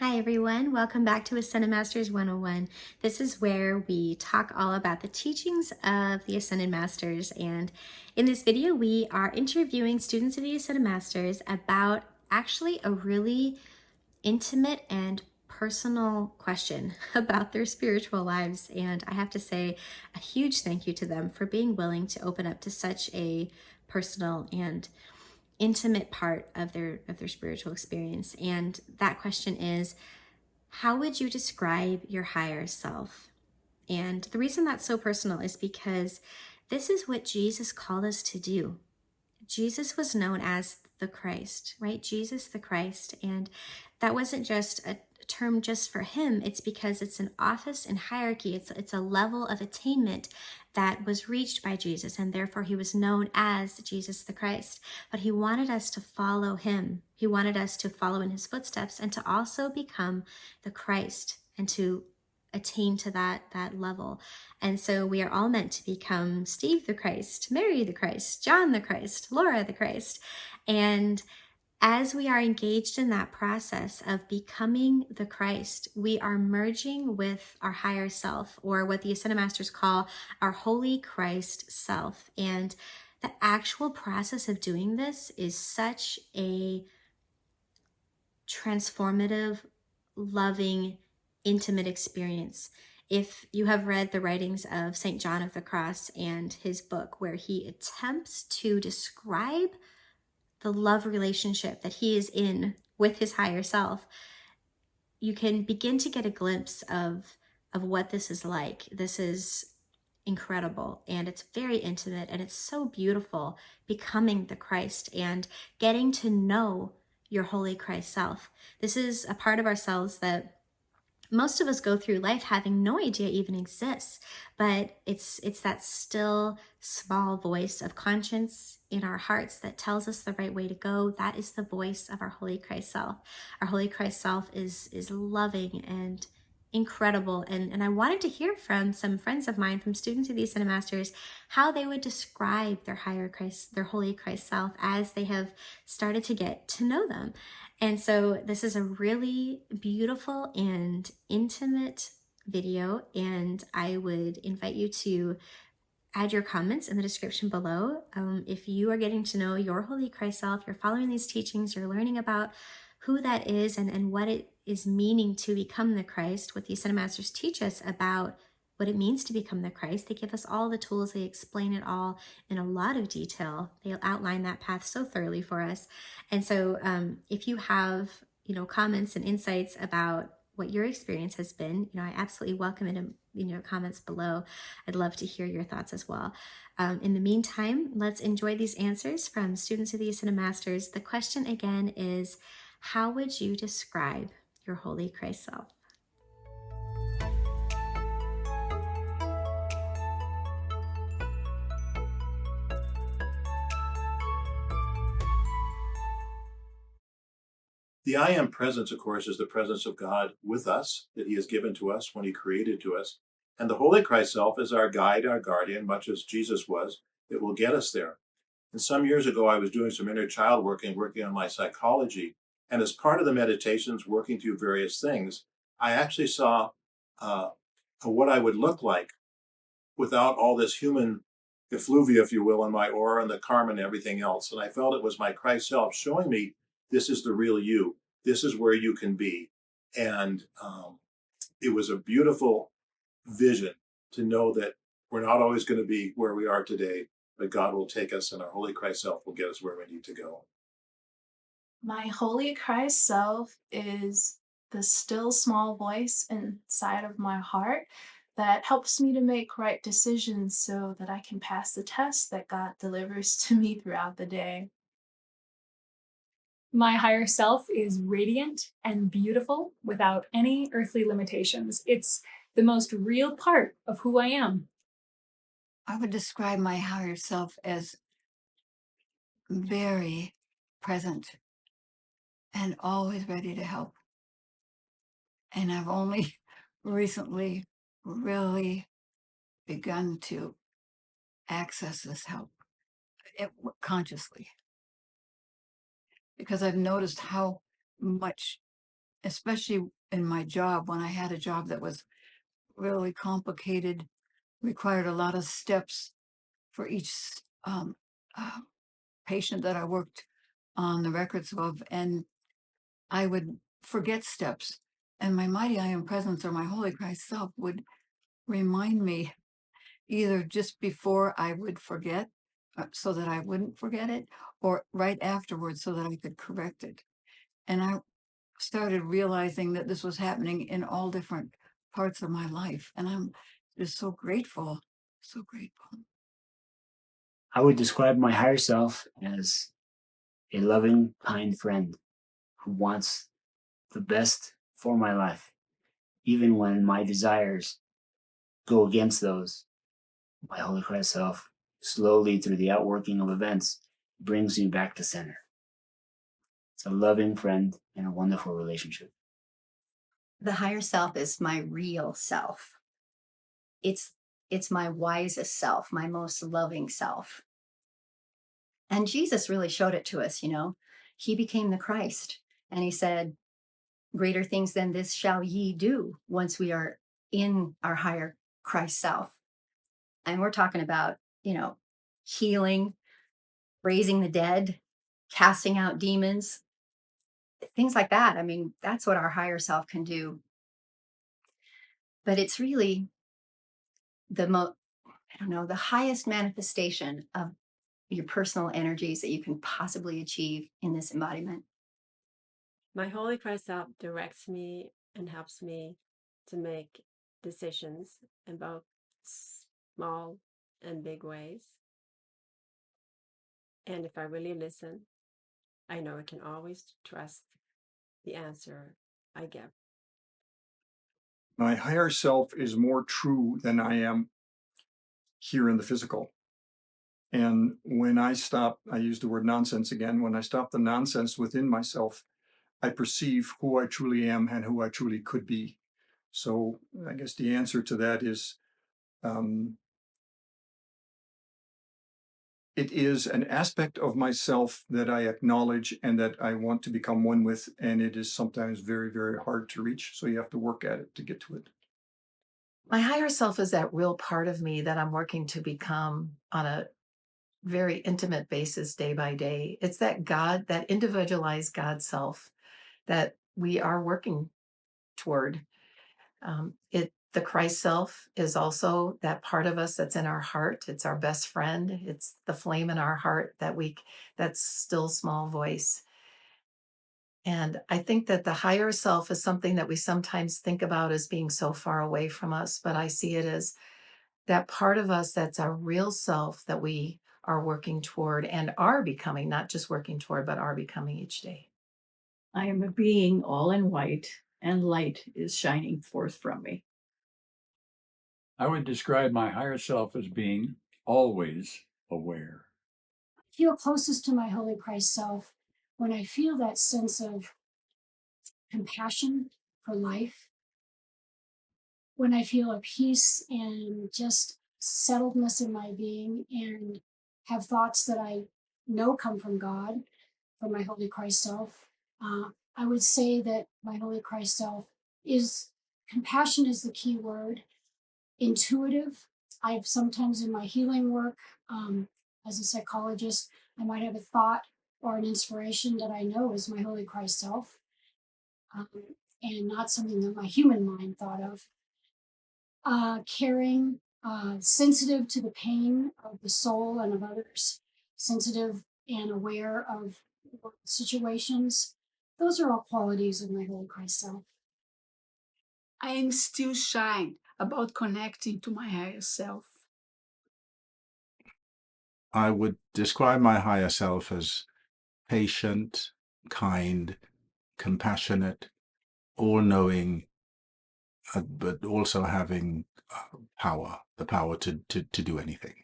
Hi everyone, welcome back to Ascended Masters 101. This is where we talk all about the teachings of the Ascended Masters, and in this video we are interviewing students of the Ascended Masters about actually a really intimate and personal question about their spiritual lives. And I have to say a huge thank you to them for being willing to open up to such a personal and intimate part of their spiritual experience. And that question is, how would you describe your higher self? And the reason that's so personal is because this is what Jesus called us to do. Jesus was known as the Christ, right? Jesus the Christ. And that wasn't just a term just for him. It's because it's an office and hierarchy. It's a level of attainment that was reached by Jesus, and therefore he was known as Jesus the Christ. But he wanted us to follow him. He wanted us to follow in his footsteps and to also become the Christ and to attain to that level. And so we are all meant to become Steve the Christ, Mary the Christ, John the Christ, Laura the Christ. And as we are engaged in that process of becoming the Christ, we are merging with our higher self, or what the Ascended Masters call our Holy Christ self. And the actual process of doing this is such a transformative, loving, intimate experience. If you have read the writings of St. John of the Cross and his book, where he attempts to describe the love relationship that he is in with his higher self, you can begin to get a glimpse of what this is like. This is incredible, and it's very intimate, and it's so beautiful, becoming the Christ and getting to know your Holy Christ self. This is a part of ourselves that most of us go through life having no idea even exists, but it's that still small voice of conscience in our hearts that tells us the right way to go. That is the voice of our Holy Christ self. Our Holy Christ self is loving and incredible. And I wanted to hear from some friends of mine, from students of the Ascended Masters, how they would describe their higher Christ, their Holy Christ self, as they have started to get to know them. And so this is a really beautiful and intimate video, and I would invite you to add your comments in the description below. If you are getting to know your Holy Christ self, you're following these teachings, you're learning about who that is and what it is meaning to become the Christ, what the Ascended Masters teach us about what it means to become the Christ. They give us all the tools. They explain it all in a lot of detail. They outline that path so thoroughly for us. And so if you have, comments and insights about what your experience has been, I absolutely welcome it in your comments below. I'd love to hear your thoughts as well. In the meantime, let's enjoy these answers from students of the Ascended Masters. The question again is, how would you describe your Holy Christ self? The I am presence, of course, is the presence of God with us that he has given to us when he created to us. And the Holy Christ self is our guide, our guardian, much as Jesus was. It will get us there. And some years ago, I was doing some inner child work and working on my psychology. And as part of the meditations, working through various things, I actually saw what I would look like without all this human effluvia, if you will, in my aura and the karma and everything else. And I felt it was my Christ self showing me, this is the real you. This is where you can be. And it was a beautiful vision to know that we're not always going to be where we are today, but God will take us and our Holy Christ self will get us where we need to go. My Holy Christ self is the still small voice inside of my heart that helps me to make right decisions so that I can pass the test that God delivers to me throughout the day. My higher self is radiant and beautiful without any earthly limitations. It's the most real part of who I am. I would describe my higher self as very present and always ready to help. And I've only recently really begun to access this help consciously, because I've noticed how much especially in my job, when I had a job that was really complicated, required a lot of steps for each um, uh, patient that I worked on the records of, and I would forget steps. And my mighty I am presence or my Holy Christ self would remind me either just before I would forget, so that I wouldn't forget it, or right afterwards so that I could correct it. And I started realizing that this was happening in all different parts of my life. And I'm just so grateful, so grateful. I would describe my higher self as a loving, kind friend who wants the best for my life, even when my desires go against those. My Holy Christ self, slowly through the outworking of events, brings me back to center. It's a loving friend and a wonderful relationship. The higher self is my real self. It's my wisest self, my most loving self. And Jesus really showed it to us, you know. He became the Christ and he said, greater things than this shall ye do once we are in our higher Christ self. And we're talking about, you know, healing, raising the dead, casting out demons, things like that. I mean, that's what our higher self can do. But it's really I don't know, the highest manifestation of your personal energies that you can possibly achieve in this embodiment. My Holy Christ self directs me and helps me to make decisions in both small and big ways. And if I really listen, I know I can always trust the answer I give. My higher self is more true than I am here in the physical. And when I stop, I use the word nonsense again, when I stop the nonsense within myself, I perceive who I truly am and who I truly could be. So I guess the answer to that is it is an aspect of myself that I acknowledge and that I want to become one with. And it is sometimes very, very hard to reach. So you have to work at it to get to it. My higher self is that real part of me that I'm working to become on a very intimate basis day by day. It's that God, that individualized God self that we are working toward. The Christ self is also that part of us that's in our heart. It's our best friend. It's the flame in our heart that still small voice. And I think that the higher self is something that we sometimes think about as being so far away from us, but I see it as that part of us that's our real self that we are working toward and are becoming, not just working toward, but are becoming each day. I am a being all in white, and light is shining forth from me. I would describe my higher self as being always aware. I feel closest to my Holy Christ self when I feel that sense of compassion for life, when I feel a peace and just settledness in my being and have thoughts that I know come from God, from my Holy Christ self. I would say that my Holy Christ self is compassion is the key word, intuitive. I've sometimes in my healing work, as a psychologist, I might have a thought or an inspiration that I know is my Holy Christ self, um, and not something that my human mind thought of. Caring, sensitive to the pain of the soul and of others, sensitive and aware of situations. Those are all qualities of my Holy Christ self. I am still shy about connecting to my higher self. I would describe my higher self as patient, kind, compassionate, all-knowing, but also having power, the power to do anything.